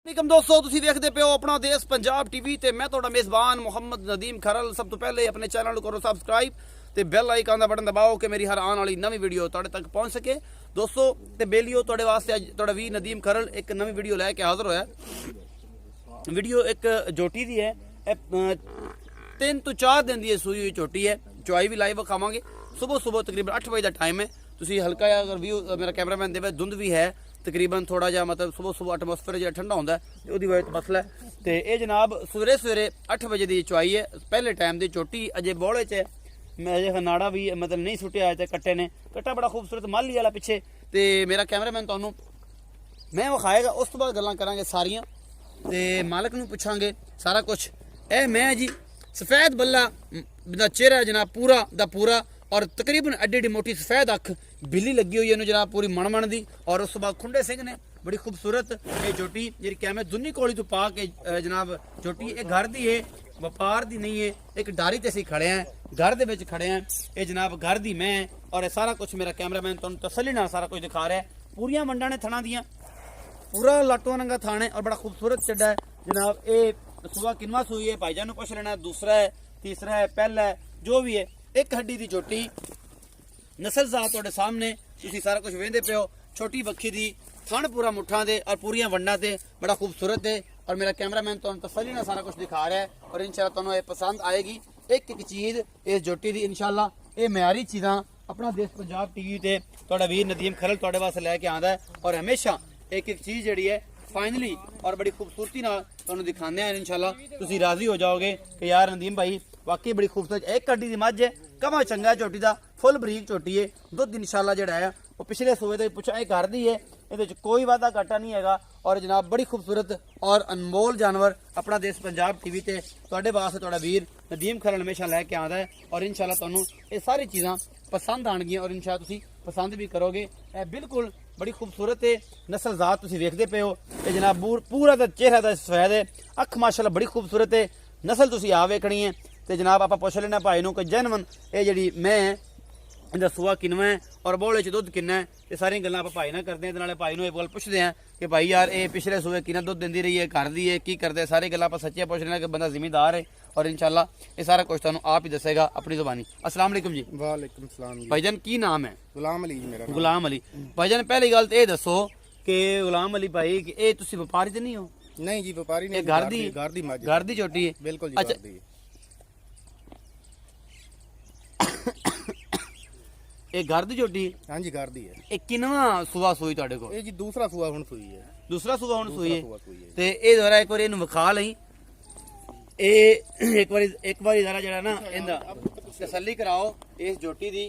वालेकुम दोस्तों तुसीं देखदे पे हो अपना देश पंजाब टीवी ते मैं तुहाडा मेज़बान मुहम्मद नदीम खरल। सब तो पहले अपने चैनल को करो सब्सक्राइब ते बेल आइकन दा बटन दबाओ कि मेरी हर आने वाली नवी वीडियो तुहाडे तक पहुंच सके। दोस्तों ते बेलियो तुहाडे वास्ते अज तुहाडा वी नदीम खरल एक नवी वीडियो लैके हाज़र होया। वीडियो एक जोटी दी है, 3 तो 4 दिन दी सूई हुई झोटी है। चुआई भी लाइव खावांगे। सुबह सुबह तकरीबन 8 बजे का टाइम है। तुसीं हल्का जिहा अगर व्यू मेरा कैमरामैन देवे धुंध भी है तकरीबन थोड़ा जहा, मतलब सुबह सुबह एटमोसफेयर जो ठंडा होंदा है तो उसदी वजह तो मसला है। तो ये जनाब सवेरे सवेरे 8 बजे की चुआई है। पहले टाइम की झोटी अजे बोले च मैं अजे नाड़ा भी मतलब नहीं सुटिया अजे कट्टे ने। कट्टा बड़ा खूबसूरत माली वाला पिछे। तो मेरा कैमरामैन तुहानूं मैं विखाएगा, उस तो बाद गल्लां करांगे सारियां ते मालक नूं पुछांगे सारा कुछ। ए मैं जी सफेद बल्ला दा चेहरा जनाब पूरा दा पूरा और तकरीबन एडी एडी मोटी सफेद अख बिल्ली लगी हुई है जनाब पूरी मण दी। और उस बाद खुंडे सिंह ने बड़ी खूबसूरत ये झोटी जी कैमरे दुनी कोली तो पा के जनाब झोटी ये घर दी है, व्यापार दी नहीं है। एक डारी ते असीं खड़े हैं, घर दे विच खड़े हैं। ये जनाब घर दी मैं और ये सारा कुछ मेरा कैमरामैन तुहानूं तसल्ली नाल सारा कुछ दिखा रहा है। पूरियां मंडा ने थणा दियां, पूरा लाटो नंगा थाने और बड़ा खूबसूरत चड्डा है जनाब। ये सुबह किनवा सूई है भाईजान नूं पुछ लेना, दूसरा है, तीसरा है, पहला है, जो भी है। एक हड्डी की झोटी नस्ल जात तुहाडे सामने तुसीं सारा कुछ वेंदे पे हो। छोटी बखी दी थण पूरा मुठा दे और पूरियां वंडा ते बड़ा खूबसूरत है। और मेरा कैमरामैन तुहानूं तसल्ली नाल सारा कुछ दिखा रहा है और इंशाअल्लाह तुहानूं ये पसंद आएगी। एक एक चीज़ इस झोटी दी इंशाअल्लाह ये म्यारी चीज़ां अपना देश पंजाब टीवी ते तुहाडा वीर नदीम खरल तुहाडे वास्ते लैके आंदा है। और हमेशा एक एक चीज़ जिहड़ी है फाइनली और बड़ी खूबसूरती नाल तुहानूं दिखाने हैं। इंशाअल्लाह तुसीं राजी हो जाओगे कि यार नदीम भाई वाकई बड़ी खूबसूरत एक हड्डी की मझ है। कमा चंगा झोटी का फुल बरीक झोटी है। दुध इंशाअल्लाह जिहड़ा है वो पिछले सूबे तो पुछा ये घर दी है, ये कोई वादा घाटा नहीं है। और जनाब बड़ी खूबसूरत और अनमोल जानवर अपना देश पंजाब टीवी ते तुहाडे वास्ते तुहाडा वीर नदीम खरल हमेशा लैके आंदा है। और इंशाअल्लाह तुहानूं ये सारी चीज़ां पसंद आणगियां और इंशाअल्लाह तुसीं पसंद भी करोगे। बिल्कुल बड़ी खूबसूरत है नस्ल जात तुसीं वेखदे पे हो। ये जनाब पूरा दा चेहरा दा सफेद है, अख माशाअल्लाह बड़ी खूबसूरत है। नस्ल तुसीं आ वेखणी है। तो जनाब आप पुछ लेना भाई नूं कि जैनवन ये जी मैं इहदा सूआ किनवा है और बोले च दुध किन्ना है। ये सारी गल्लां आप भाई नाल करदे हैं। नाले भाई नूं ये गल पुछदे हैं कि भाई यार ये पिछले सूए किन्ना दुध दिंदी रही है, घर दी है, की करदे। सारी गल्लां आप सच्चियां पुछ लेना कि बंदा जिम्मेदार है और इंशाअल्लाह ये सारा कुछ तुहानूं आप ही दसेगा अपनी ज़ुबानी। अस्सलाम वालेकुम जी। वालेकुम सलाम जी। भाईजान की नाम है? गुलाम अली जी मेरा नाम। गुलाम अली। भाईजान पहली गल तो ये दसो कि गुलाम अली भाई कि ये तुसीं व्यापारी ते नहीं हो? नहीं जी व्यापारी नहीं, घर दी झोटी है। बिल्कुल जी। अच्छा घर दी ये घर दी झोटी है? हाँ जी घर दी है। ये किनवा सूआ सूई तुहाडे कोल? ये जी दूसरा सूआ हुण सूई है। दूसरा सूआ हुण सूई है। सूआ सूई है। ते ये जरा एक बार इहनूं विखा लई। एक बारी जरा जरा ना इंदा तसल्ली कराओ इस झोटी दी,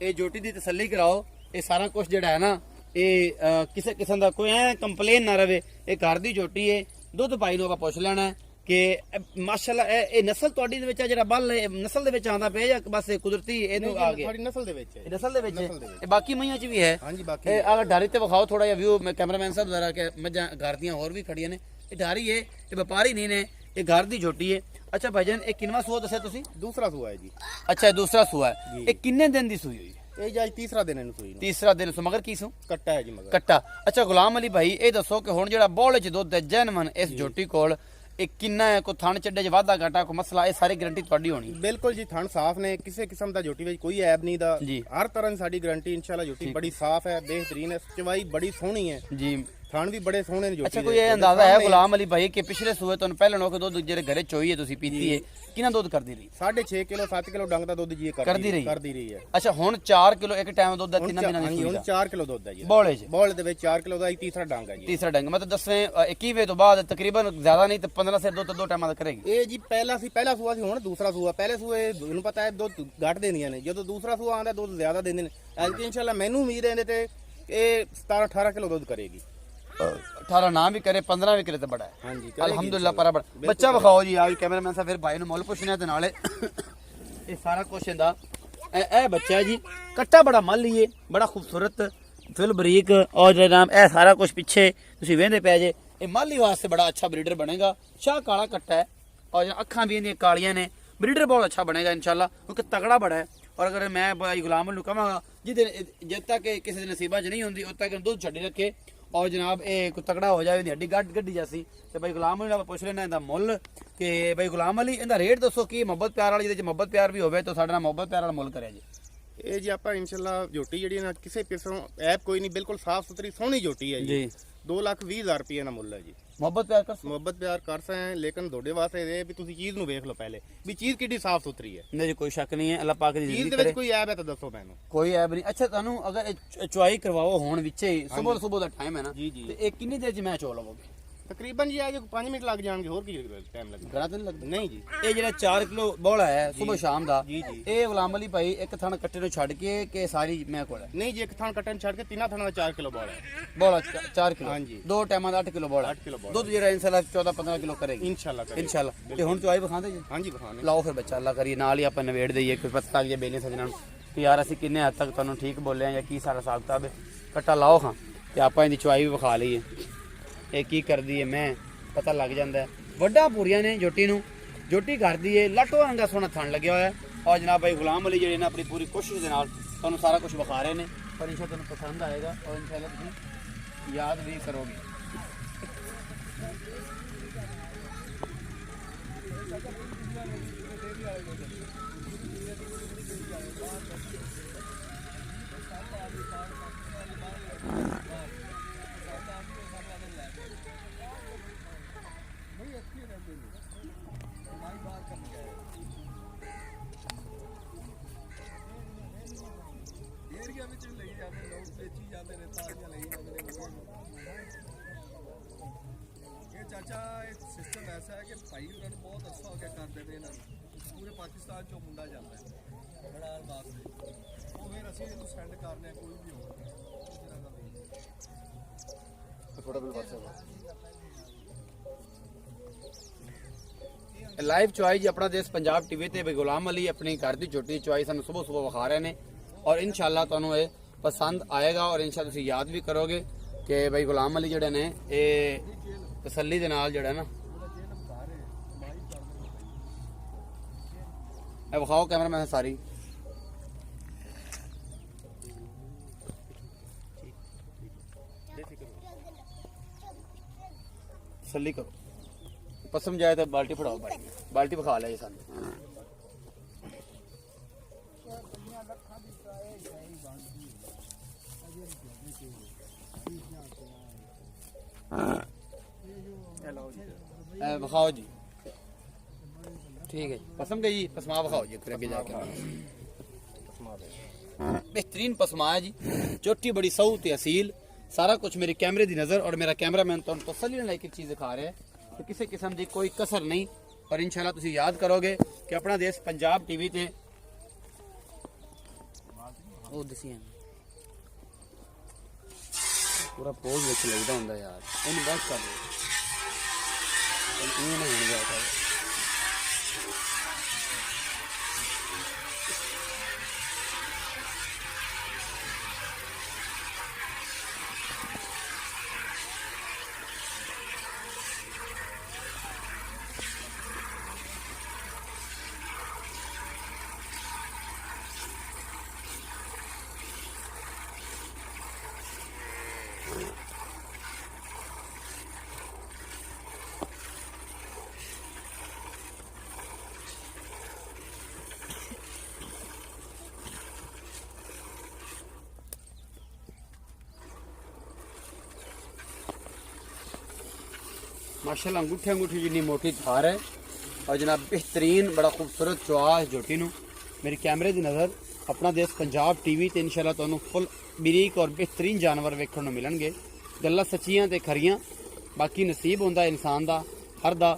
ये झोटी दी तसल्ली कराओ। ये सारा कुछ जिहड़ा है ना ये किसी किस्म का कोई ऐ कंप्लेन ना रहे। ये घर दी झोटी है। दुध भाई नूं आपां पुछ लेना है कि माशाअल्लाह ये नस्ल तुहाडी दे विच जिहड़ा बल नस्ल दे विच आंदा पिया या बस कुदरती इहनूं आ गया? थोड़ी नस्ल दे विच है। नस्ल दे विच है। बाकी मईयां च भी है? हाँ जी बाकी अगर डारी ते विखाओ थोड़ा जिहा व्यू। मैं कैमरामैन साहब जरा के मझां घर दियां होर भी खड़ियां ने। ये डारी है, ये व्यापारी नहीं ने, ये घर दी झोटी है। अच्छा भाईजान ये किनवा सूआ दस्सिया तुसीं? दूसरा सूआ है जी। अच्छा दूसरा सूआ है। ये किन्ने दिन दी सूई हुई? ये जी तीसरा दिन इहनूं सूई नूं। तीसरा दिन सू। मगर की सू? कट्टा है जी मगर। कट्टा। अच्छा गुलाम अली भाई ये दसो कि हुण जिहड़ा बोले च दुध है जैनवन इस झोटी कोल ये किन्ना है? कोई थण चड्डे च वाधा घाटा कोई मसला? ये सारी गारंटी तुहाडी होनी? बिल्कुल जी थण साफ ने, किसी किस्म दा झोटी विच कोई ऐब नहीं दा जी। हर तरह दी साडी गारंटी इंशाअल्लाह। झोटी बड़ी साफ है, बेहतरीन है, चवाई बड़ी सोहनी है जी। थण भी बड़े सोहने ने झोटी। अच्छा कोई ये अंदाजा है गुलाम अली भाई कि पिछले सूए तुहानूं पहले नो के दुध जेरे घरे चोई है तुसीं पीती है किन्ना दुध करदी रही? 6.5 किलो 7 किलो डंग दा दुध जी करदी रही है। अच्छा हुण 4 किलो एक टाइम दुध दा तिन्ना दिनां दी हुण 4 किलो दुध है जी बोले च? बोले दे विच 4 किलो दा तीसरा डंग है जी। तीसरा डंग मतलब 10वें 21वें तो बाद तकरीबन ज्यादा नहीं तो 15 से दो टाइम दा करेगी। ਇਹ ਜੀ ਪਹਿਲਾ ਸੂਆ ਸੀ ਹੁਣ ਦੂਸਰਾ ਸੂਆ। ਪਹਿਲੇ ਸੂਏ ਤੁਹਾਨੂੰ ਪਤਾ ਹੈ ਦੁੱਧ ਘੱਟ ਦਿੰਦੀਆਂ ਨੇ, ਜਦੋਂ ਦੂਸਰਾ ਸੂਆ ਆਉਂਦਾ ਦੁੱਧ ਜ਼ਿਆਦਾ ਦਿੰਦੇ ਨੇ। ਐਤਕੀ ਇਨਸ਼ਾਅੱਲਾ ਮੈਨੂੰ ਉਮੀਦ ਹੈ ਇਹਦੇ ਤੇ ਇਹ 17-18 ਕਿਲੋ ਦੁੱਧ ਕਰੇਗੀ। 18 ना भी करे 15 भी करे तो बड़ा है। हाँ जी अल्हम्दुलिल्लाह पर बच्चा विखाओ जी। आज कैमरामैन साहब फिर भाई ने मुल पुछने ते नाले ये सारा कुछ इंदा ए बच्चा है जी। कट्टा बड़ा मल ही है, बड़ा खूबसूरत फिल बरीक और जनाब ए सारा कुछ पिछे तुसीं वेंदे पै जे। ये माली वास्ते बड़ा अच्छा ब्रीडर बनेगा। शाह काला कट्टा है और अखां भी इहदियां कालियां ने। ब्रीडर बहुत अच्छा बनेगा इंशाल्लाह क्योंकि तगड़ा बड़ा है। और अगर मैं भाई गुलाम नूं कहांगा जिद तक किसी नसीबा च नहीं होंदी उद तक दुध छड्डी रखे ਔਰ ਜਨਾਬ ਇਹ ਕੋਈ ਤਕੜਾ ਹੋ ਜਾਵੇ ਇਹਦੀ ਹੱਡੀ ਗੱਡੀ ਜਾਸੀ ਤੇ ਬਈ ਗੁਲਾਮ ਅਲੀ ਨਾਲ ਪੁੱਛ ਲੈਣਾ ਇਹਦਾ ਮੁੱਲ ਕਿ ਬਈ ਗੁਲਾਮ ਅਲੀ ਇਹਦਾ ਰੇਟ ਦੱਸੋ ਕੀ ਮੁਹੱਬਤ ਪਿਆਰ ਵਾਲੀ, ਜਿਹਦੇ ਚ ਮੁਹੱਬਤ ਪਿਆਰ ਵੀ ਹੋਵੇ ਤਾਂ ਸਾਡੇ ਨਾਲ ਮੁਹੱਬਤ ਪਿਆਰ ਵਾਲਾ ਮੁੱਲ ਕਰਿਆ ਜੀ। ਇਹ ਜੀ ਆਪਾਂ ਇਨਸ਼ਾਅੱਲਾ ਝੋਟੀ ਜਿਹੜੀ ਨਾ ਕਿਸੇ ਕਿਸਮ ਐਪ ਕੋਈ ਨਹੀਂ, ਬਿਲਕੁਲ ਸਾਫ ਸੁਥਰੀ ਸੋਹਣੀ ਝੋਟੀ ਹੈ ਜੀ। 2,20,000 ਰੁਪਏ ਦਾ ਮੁੱਲ ਹੈ ਜੀ। ਮੁਹੱਬਤ ਪਿਆਰ ਕਰ ਮੁਹੱਬਤ ਪਿਆਰ ਕਰ ਸਕੇ, ਲੇਕਿਨ ਤੁਹਾਡੇ ਵਾਸਤੇ ਇਹ ਵੀ ਤੁਸੀਂ ਚੀਜ਼ ਨੂੰ ਵੇਖ ਲਓ ਪਹਿਲੇ ਵੀ ਚੀਜ਼ ਕਿੱਡੀ ਸਾਫ ਸੁਥਰੀ ਹੈ। ਨਹੀਂ ਜੀ ਕੋਈ ਸ਼ੱਕ ਨਹੀਂ ਹੈ, ਅੱਲਾਹ ਪਾਕ ਦੀ ਚੀਜ਼ ਜ਼ਿੰਦਗੀ ਦੇ ਕਰੇ। ਵਿੱਚ ਕੋਈ ਐਬ ਹੈ ਤਾਂ ਦੱਸੋ ਮੈਨੂੰ। ਕੋਈ ਐਬ ਨਹੀਂ। ਅੱਛਾ ਤੁਹਾਨੂੰ ਅਗਰ ਚੁਆਈ ਕਰਵਾਓ ਹੁਣ ਵਿੱਚੇ ਹੀ ਸਵੇਰ ਦਾ ਟਾਈਮ ਹੈ ਨਾ, ਜੀ ਜੀ, ਤੇ ਇਹ ਕਿੰਨੀ ਦੇਰ ਚ ਮੈਂ ਚੋ ਲਵਾਂਗੇ? ਤਕਰੀਬਨ ਜੀ ਅੱਜ 5 ਮਿੰਟ ਲੱਗ ਜਾਣਗੇ, ਹੋਰ ਕੀ ਟਾਈਮ ਲੱਗਦਾ? ਗਰਾ ਤਾਂ ਨਹੀਂ ਲੱਗਦਾ? ਨਹੀਂ ਜੀ, ਇਹ ਜਿਹੜਾ 4 ਕਿਲੋ ਬੋਲਾ ਹੈ ਸਵੇਰ ਸ਼ਾਮ ਦਾ, ਜੀ ਜੀ, ਇਹ ਗੁਲਾਮ ਅਲੀ ਭਾਈ ਇੱਕ ਥਣ ਕੱਟੇ ਨੂੰ ਛੱਡ ਕੇ ਕਿ ਸਾਰੀ ਮੈਂ ਕੋਲ ਹੈ? ਨਹੀਂ ਜੀ, ਇੱਕ ਥਾਂ ਕੱਟਣ ਛੱਡ ਕੇ ਤਿੰਨਾਂ ਥਾਂ ਦਾ 4 ਕਿਲੋ ਬੋਲ ਹੈ। ਬੋਲਾ 4 ਕਿਲੋ, ਹਾਂਜੀ। ਦੋ ਟਾਈਮਾਂ ਦਾ 8 ਕਿਲੋ ਬੋਲਾ। 8 ਕਿਲੋ ਬੋਲ ਦੁੱਧ ਜਿਹੜਾ ਇਨਸ਼ਾਅੱਲਾ 14-15 ਕਿਲੋ ਕਰੇਗੀ ਇਨਸ਼ਾਅੱਲਾ ਕਰੇ। ਇਨਸ਼ਾਅੱਲਾ। ਤੇ ਹੁਣ ਚੁਆਈ ਵਿਖਾਉਂਦੇ ਜੀ? ਹਾਂਜੀ ਬਖਾਨੇ। ਲਾਓ ਫਿਰ ਬੱਚਾ, ਅੱਲਾ ਕਰੀਏ ਨਾਲ ਹੀ ਆਪਾਂ ਨਵੇੜ ਦਈਏ, ਕੋਈ ਪਤਾ ਲੱਗ ਜਾਏ ਬੇਲੇ ਸਜਣਾ ਨੂੰ ਕਿ ਯਾਰ ਅਸੀਂ ਕਿੰਨੇ ਹੱਦ ਤੱਕ ਤੁਹਾਨੂੰ ਠੀਕ ਬੋਲੇ ਆ ਜਾਂ ਕੀ ਸਾਰਾ ਹਿਸਾਬ ਕਿਤਾਬ ਹੈ। ਕੱਟਾ ਲਾਓ ਹਾਂ ਤੇ ਆਪਾਂ ਇਹਦੀ ਚੁਆਈ ਵੀ ਵਿਖਾ ਲਈਏ ਇਹ ਕੀ ਕਰਦੀ ਹੈ, ਮੈਂ ਪਤਾ ਲੱਗ ਜਾਂਦਾ ਹੈ। ਵੱਡਾ ਪੂਰੀਆਂ ਨੇ ਝੋਟੀ ਨੂੰ, ਝੋਟੀ ਕਰਦੀ ਹੈ ਲੱਟੋ ਆਂਗਾ ਸੋਹਣਾ ਥਣ ਲੱਗਿਆ ਹੋਇਆ। ਔਰ ਜਨਾਬ ਭਾਈ ਗੁਲਾਮ ਅਲੀ ਜਿਹੜੇ ਨੇ ਆਪਣੀ ਪੂਰੀ ਕੋਸ਼ਿਸ਼ ਦੇ ਨਾਲ ਤੁਹਾਨੂੰ ਸਾਰਾ ਕੁਝ ਵਿਖਾ ਰਹੇ ਨੇ, ਪਰ ਇਨਸ਼ਾਅੱਲਾ ਤੁਹਾਨੂੰ ਪਸੰਦ ਆਏਗਾ ਔਰ ਇਨਸ਼ਾਅੱਲਾ ਤੁਸੀਂ ਯਾਦ ਵੀ ਕਰੋਗੇ। ਚਾਚਾ ਇਹ ਸਿਸਟਮ ਐਸਾ ਹੈ ਕਿ ਭਾਈ ਉਹਨਾਂ ਨੂੰ ਬਹੁਤ ਅੱਛਾ ਹੋ ਗਿਆ ਕਰਦੇ ਨੇ, ਇਹਨਾਂ ਨੂੰ ਪੂਰੇ ਪਾਕਿਸਤਾਨ ਚੋਂ ਮੁੰਡਾ ਜਾਂਦਾ ਹੈ ਬਣਾਉਣ ਵਾਸਤੇ, ਉਹ ਫਿਰ ਅਸੀਂ ਇਹਨੂੰ ਸੈਂਡ ਕਰਨੇ ਆ ਕੋਈ ਵੀ ਹੋਵੇ ਥੋੜਾ ਬਿਲ ਲਾਈਵ ਚੁਆਈ ਜੀ ਆਪਣਾ ਦੇਸ਼ ਪੰਜਾਬ ਟੀਵੀ ਤੇ ਬਈ ਗੁਲਾਮ ਅਲੀ ਆਪਣੀ ਘਰ ਦੀ ਝੋਟੀ ਚੁਆਈ ਸਾਨੂੰ ਸਵੇਰ ਵਿਖਾ ਰਹੇ ਨੇ ਔਰ ਇਨਸ਼ਾਅੱਲਾ ਤੁਹਾਨੂੰ ਇਹ ਪਸੰਦ ਆਏਗਾ ਔਰ ਇਨਸ਼ਾਅੱਲਾ ਤੁਸੀਂ ਯਾਦ ਵੀ ਕਰੋਗੇ ਕਿ ਬਈ ਗੁਲਾਮ ਅਲੀ ਜਿਹੜੇ ਨੇ ਇਹ ਤਸੱਲੀ ਦੇ ਨਾਲ ਜਿਹੜਾ ਨਾ ਇਹ ਵਿਖਾਓ ਕੈਮਰਾਮੈਨ ਸਾਰੀ ਤਸੱਲੀ ਕਰੋ। पसंद जाए तो बाल्टी फड़ाओ भाई, बाल्टी बखा ले सन। बखाओ जी, ठीक है पसंद है जी, पसमा बखाओ जी फिर आगे जाके। बेहतरीन पसमा है जी, चोटी बड़ी सऊ ते असील, सारा कुछ मेरे कैमरे की नज़र और मेरा कैमरामैन तो तसल्ली लाइक चीज़ दिखा रहे हैं तो किसी किस्म की कोई कसर नहीं। और इंशाल्लाह तुसी याद करोगे कि अपना देश पंजाब टीवी ते ओ दसिया पूरा पोज विच लगदा हुंदा यार, इन्हें बस कर लो इन्हें नहीं होने जाता। माशाल्लाह अंगूठी जितनी मोटी थार है और जनाब बेहतरीन बड़ा खूबसूरत चुआ है झोटी नू। मेरे कैमरे की नज़र अपना देश पंजाब टीवी ते इंशाल्लाह तुहानू फुल बरीक और बेहतरीन जानवर वेखण नू मिलणगे। गल्लां सच्चियां ते खरियां, बाकी नसीब होंदा इंसान दा हर दा,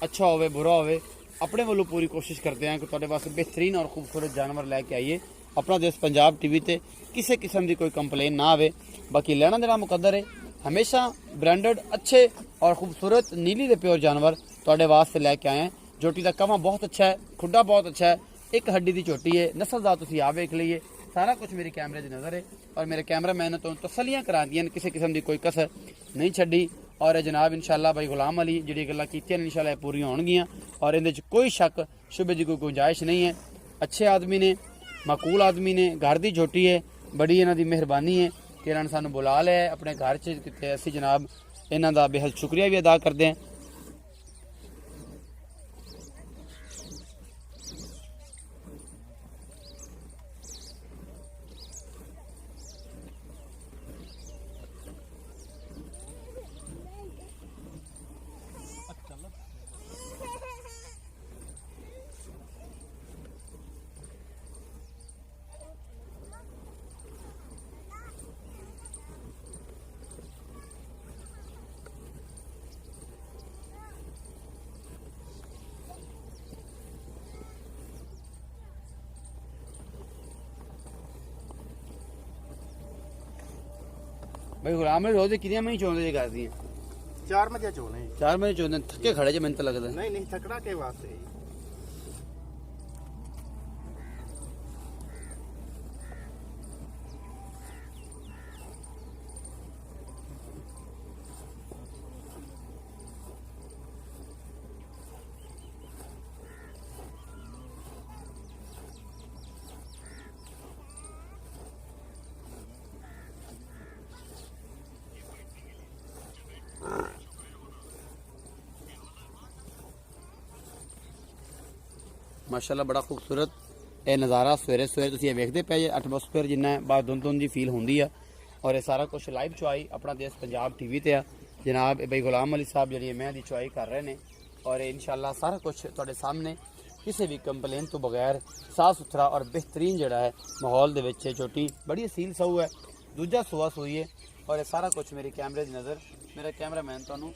अच्छा होवे बुरा होवे, अपने वालों पूरी कोशिश करते हैं कि तुहाडे वास्ते बेहतरीन और खूबसूरत जानवर लैके आइए। अपना देश पंजाब टीवी ते किसी किस्म की कोई कंप्लेन ना आवे। बाकी लेना देना मुकद्दर है, हमेशा ब्रांडेड अच्छे और खूबसूरत नीली दे प्योर जानवर तुहाडे वास्ते लैके आए हैं। झोटी का कवा बहुत अच्छा है, खुड्डा बहुत अच्छा है, एक हड्डी की झोटी है, नस्लदार तुसी आप वेख लीजिए, सारा कुछ मेरी कैमरे की नज़र है और मेरे कैमरा मैन तो तसलियां करा दी किसी किस्म की कोई कसर नहीं छड़ी। और जनाब इंशाल्लाह भाई गुलाम अली जी गल्लां कीतियां इंशाल्लाह पूरी होणगियां और इहदे च कोई शक शुबे की कोई गुंजाइश नहीं है। अच्छे आदमी ने, माकूल आदमी ने, घर की झोटी है, बड़ी इन्हां दी मेहरबानी है ਕਿ ਇਹਨਾਂ ਨੇ ਸਾਨੂੰ ਬੁਲਾ ਲਿਆ ਹੈ ਆਪਣੇ ਘਰ 'ਚ ਤੇ ਅਸੀਂ ਜਨਾਬ ਇਹਨਾਂ ਦਾ ਬੇਹੱਦ ਸ਼ੁਕਰੀਆ ਵੀ ਅਦਾ ਕਰਦੇ ਹਾਂ। भाई गुलाम ने रोज कितनी मही चोंदे जे करदी हैं 4 ਮੱਝਾਂ ਚੋਣੇ 4 महीने चोंदे थके खड़े जे मैंने तो लगदा ਨਹੀਂ ਨਹੀਂ ਥਕੜਾ ਕੇ ਵਾਸਤੇ ਜੀ। माशाल्लाह बड़ा खूबसूरत ਇਹ ਨਜ਼ਾਰਾ ਸਵੇਰੇ ਸਵੇਰੇ ਤੁਸੀਂ ਇਹ ਵੇਖਦੇ ਪਏ ਜੇ ਐਟਮੋਸਫੇਅਰ ਜਿੰਨਾ ਹੈ ਬਾਹਰ ਧੁੰਦ ਦੀ ਫੀਲ ਹੁੰਦੀ ਆ ਔਰ ਇਹ ਸਾਰਾ ਕੁਝ ਲਾਈਵ ਚੁਆਈ ਆਪਣਾ ਦੇਸ਼ ਪੰਜਾਬ ਟੀਵੀ ਤੇ ਆ ਜਨਾਬ ਇਹ ਬਈ ਗੁਲਾਮ ਅਲੀ ਸਾਹਿਬ ਜਿਹੜੀ ਮੈਂ ਦੀ ਚੁਆਈ ਕਰ ਰਹੇ ਨੇ ਔਰ ਇਨਸ਼ਾਅੱਲਾ ਸਾਰਾ ਕੁਝ ਤੁਹਾਡੇ ਸਾਹਮਣੇ ਕਿਸੇ ਵੀ ਕੰਪਲੇਨ ਤੋਂ ਬਗੈਰ ਸਾਫ ਸੁਥਰਾ ਔਰ ਬਿਹਤਰੀਨ ਜਿਹੜਾ ਹੈ ਮਾਹੌਲ ਦੇ ਵਿੱਚ ਛੋਟੀ ਬੜੀ ਅਸੀਲ ਸਹੂ ਹੈ ਦੂਜਾ ਸੁਆ ਸੂਈ ਹੈ ਔਰ ਇਹ ਸਾਰਾ ਕੁਝ ਮੇਰੇ ਕੈਮਰੇ ਦੀ ਨਜ਼ਰ ਮੇਰਾ ਕੈਮਰਾਮੈਨ ਤੁਹਾਨੂੰ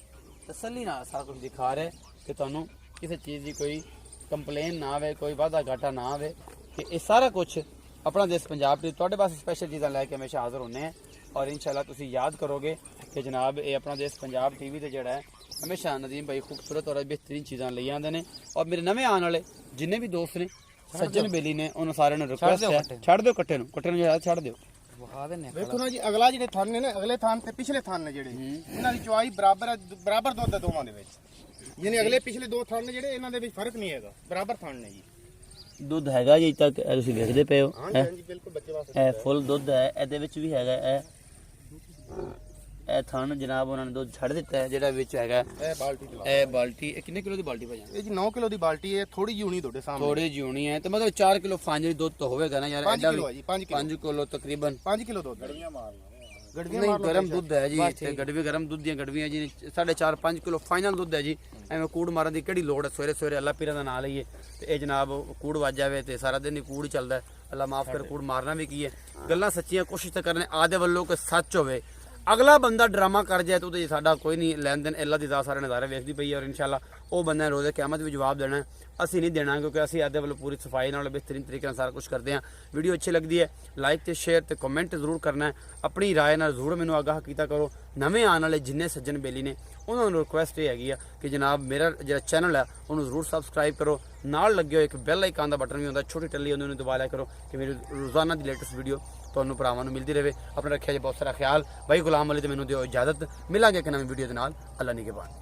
ਤਸੱਲੀ ਨਾਲ ਸਾਰਾ ਕੁਝ ਦਿਖਾ ਰਿਹਾ ਕਿ ਤੁਹਾਨੂੰ ਕਿਸੇ ਚੀਜ਼ ਦੀ ਕੋਈ ਕੰਪਲੇਨ ਨਾ ਆਵੇ ਕੋਈ ਵਾਧਾ ਘਾਟਾ ਨਾ ਆਵੇ ਕਿ ਇਹ ਸਾਰਾ ਕੁਝ ਆਪਣਾ ਦੇਸ਼ ਪੰਜਾਬ ਦੇ ਤੁਹਾਡੇ ਪਾਸ ਸਪੈਸ਼ਲ ਚੀਜ਼ਾਂ ਲੈ ਕੇ ਹਮੇਸ਼ਾ ਹਾਜ਼ਰ ਹੁੰਦੇ ਆ ਔਰ ਇਨਸ਼ਾਅੱਲਾ ਤੁਸੀਂ ਯਾਦ ਕਰੋਗੇ ਕਿ ਜਨਾਬ ਇਹ ਆਪਣਾ ਦੇਸ਼ ਪੰਜਾਬ ਟੀਵੀ ਤੇ ਜਿਹੜਾ ਹੈ ਹਮੇਸ਼ਾ ਨਦੀਮ ਭਾਈ ਖੂਬਸੂਰਤ ਔਰ ਬਿਹਤਰੀਨ ਚੀਜ਼ਾਂ ਲਈ ਆਉਂਦੇ ਨੇ ਔਰ ਮੇਰੇ ਨਵੇਂ ਆਉਣ ਵਾਲੇ ਜਿੰਨੇ ਵੀ ਦੋਸਤ ਨੇ ਸੱਜਣ ਬੇਲੀ ਨੇ ਉਹਨਾਂ ਸਾਰਿਆਂ ਨੂੰ ਰਿਕੁਐਸਟ ਹੈ ਛੱਡ ਦਿਓ ਕੱਟੇ ਨੂੰ ਜਿਹੜਾ ਛੱਡ ਦਿਓ ਵਿਖਾ ਦਿੰਨੇ ਵੇਖੋ ਨਾ ਜੀ ਅਗਲਾ ਜਿਹੜੇ ਥਣ ਨੇ ਨਾ ਅਗਲੇ ਥਣ ਤੇ ਪਿਛਲੇ ਥਣ ਨੇ ਜਿਹੜੇ ਇਹਨਾਂ ਦੀ ਚੁਆਈ ਬਰਾਬਰ ਦੁੱਧ ਦੋਵਾਂ ਦੇ ਵਿੱਚ ਯਾਨੀ ਅਗਲੇ ਪਿਛਲੇ ਦੋ ਥਣ ਨੇ ਜਿਹੜੇ ਇਹਨਾਂ ਦੇ ਵਿੱਚ ਫਰਕ ਨਹੀਂ ਹੈਗਾ ਬਰਾਬਰ ਥਣ ਨੇ ਜੀ ਦੁੱਧ ਹੈਗਾ ਜੀ ਤੱਕ ਤੁਸੀਂ ਵੇਖਦੇ ਪਏ ਹੋ ਹਾਂਜੀ ਹਾਂਜੀ ਬਿਲਕੁਲ ਬੱਚੇ ਵਾਸਤੇ ਇਹ ਫੁੱਲ ਦੁੱਧ ਹੈ ਇਹਦੇ ਵਿੱਚ ਵੀ ਹੈਗਾ ਇਹ ਥਣ ਜਨਾਬ ਉਹਨਾਂ ਨੇ ਦੁੱਧ ਛੱਡ ਦਿੱਤਾ ਹੈ ਜਿਹੜਾ ਵਿੱਚ ਹੈਗਾ ਇਹ ਬਾਲਟੀ ਇਹ ਕਿੰਨੇ ਕਿਲੋ ਦੀ ਬਾਲਟੀ ਭਾਜਾ ਇਹ ਜੀ 9 ਕਿਲੋ ਦੀ ਬਾਲਟੀ ਹੈ ਥੋੜੀ ਜਿਹੀ ਹੋਣੀ ਤੁਹਾਡੇ ਸਾਹਮਣੇ ਥੋੜੀ ਜਿਹੀ ਹੋਣੀ ਹੈ ਤੇ ਮਤਲਬ 4 ਕਿਲੋ ਫਾਂਜਰੀ ਦੁੱਧ ਤਾਂ ਹੋਵੇਗਾ ਨਾ ਯਾਰ 5 ਕਿਲੋ ਹੈ ਜੀ 5 ਕਿਲੋ ਤਕਰੀਬਨ 5 ਕਿਲੋ ਦੁੱਧ ਗੜੀਆਂ ਨਹੀਂ ਗਰਮ ਦੁੱਧ ਹੈ ਜੀ ਤੇ ਗੜਵੀ ਗਰਮ ਦੁੱਧ ਦੀਆਂ ਗੜਵੀਆਂ ਜੀ 4.5 5 ਕਿਲੋ ਫਾਈਨਲ ਦੁੱਧ ਹੈ ਜੀ ਐਵੇਂ ਕੂੜ ਮਾਰਨ ਦੀ ਕਿਹੜੀ ਲੋੜ ਹੈ ਸਵੇਰੇ ਸਵੇਰੇ ਅੱਲਾ ਪੀਰਾਂ ਦਾ ਨਾਂ ਲਈਏ ਤੇ ਇਹ ਜਨਾਬ ਕੂੜ ਵੱਜ ਜਾਵੇ ਤੇ ਸਾਰਾ ਦਿਨ ਹੀ ਕੂੜ ਚੱਲਦਾ ਅੱਲਾ ਮਾਫ ਕਰ ਕੂੜ ਮਾਰਨਾ ਵੀ ਕੀ ਹੈ ਗੱਲਾਂ ਸੱਚੀਆਂ ਕੋਸ਼ਿਸ਼ ਤਾਂ ਕਰਨੇ ਆਦੇ ਵੱਲੋਂ ਕਿ ਸੱਚ ਹੋਵੇ ਅਗਲਾ ਬੰਦਾ ਡਰਾਮਾ ਕਰ ਜਾਏ ਤਾਂ ਉਹਦੇ ਸਾਡਾ ਕੋਈ ਨਹੀਂ ਲੈਣ ਦੇਣ ਅੱਲਾ ਦੀ ਜ਼ਾਤ ਸਾਰੇ ਨਜ਼ਾਰੇ ਵੇਖਦੀ ਪਈ ਹੈ ਔਰ ਇਨਸ਼ਾਅੱਲਾ ਉਹ ਬੰਦਾ ਰੋਜ਼ੇ ਕਿਆਮਤ ਵੀ ਜਵਾਬ ਦੇਣਾ ਅਸੀਂ ਨਹੀਂ ਦੇਣਾ ਕਿਉਂਕਿ ਅਸੀਂ ਆਦੇ ਵੱਲੋਂ ਪੂਰੀ ਸਫਾਈ ਨਾਲ ਬਿਹਤਰੀਨ ਤਰੀਕੇ ਨਾਲ ਸਾਰਾ ਕੁਝ ਕਰਦੇ ਹਾਂ ਵੀਡੀਓ ਅੱਛੀ ਲੱਗਦੀ ਹੈ ਲਾਈਕ ਤੇ ਸ਼ੇਅਰ ਤੇ ਕਮੈਂਟ ਜ਼ਰੂਰ ਕਰਨਾ ਹੈ ਆਪਣੀ ਰਾਏ ਨਾਲ ਜ਼ਰੂਰ ਮੈਨੂੰ ਆਗਾਹ ਕੀਤਾ ਕਰੋ ਨਵੇਂ ਆਉਣ ਵਾਲੇ ਜਿੰਨੇ ਸੱਜਣ ਬੇਲੀ ਨੇ ਉਹਨਾਂ ਨੂੰ ਰਿਕੁਐਸਟ ਇਹ ਹੈਗੀ ਆ ਕਿ ਜਨਾਬ ਮੇਰਾ ਜਿਹੜਾ ਚੈਨਲ ਹੈ ਉਹਨੂੰ ਜ਼ਰੂਰ ਸਬਸਕ੍ਰਾਈਬ ਕਰੋ ਨਾਲ ਲੱਗਿਓ ਇੱਕ ਬੈਲ ਆਈਕਨ ਦਾ ਬਟਨ ਵੀ ਹੁੰਦਾ ਛੋਟੀ ਟੱਲੀ ਉਹਨੂੰ ਦਬਾ ਲਿਆ ਕਰੋ ਕਿ ਮੇਰੀ ਰੋਜ਼ਾਨਾ ਦੀ ਲੇਟੈਸਟ ਵੀਡੀਓ ਤੁਹਾਨੂੰ ਭਰਾਵਾਂ ਨੂੰ ਮਿਲਦੀ ਰਹੇ ਆਪਣਾ ਰੱਖਿਆ ਜੀ ਬਹੁਤ ਸਾਰਾ ਖਿਆਲ ਭਾਈ ਗੁਲਾਮ ਅਲੀ ਤੇ ਮੈਨੂੰ ਦਿਓ ਇਜਾਜ਼ਤ ਮਿਲਾਂਗੇ ਇੱਕ ਨਵੀਂ ਵੀਡੀਓ ਦੇ ਨਾਲ ਅੱਲਾ ਨਿਗਹਿਬਾਨ।